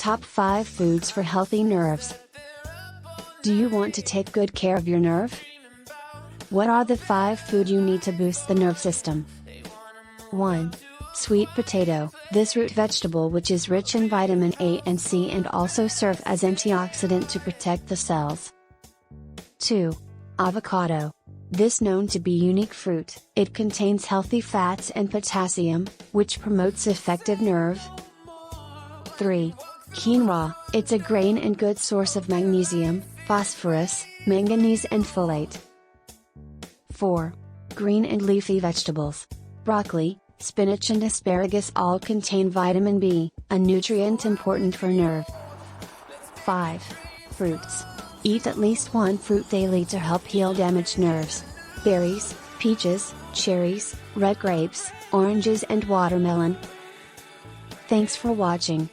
Top 5 Foods for Healthy Nerves. Do you want to take good care of your nerve? What are the 5 food you need to boost the nerve system? 1. Sweet potato. This root vegetable, which is rich in vitamin A and C and also serve as antioxidant to protect the cells. 2. Avocado. This known to be unique fruit, it contains healthy fats and potassium, which promotes effective nerve. 3. Quinoa. It's a grain and good source of magnesium, phosphorus, manganese and folate. 4. Green and leafy vegetables. Broccoli, spinach and asparagus all contain vitamin B, a nutrient important for nerve. 5. Fruits. Eat at least one fruit daily to help heal damaged nerves. Berries, peaches, cherries, red grapes, oranges and watermelon. Thanks for watching.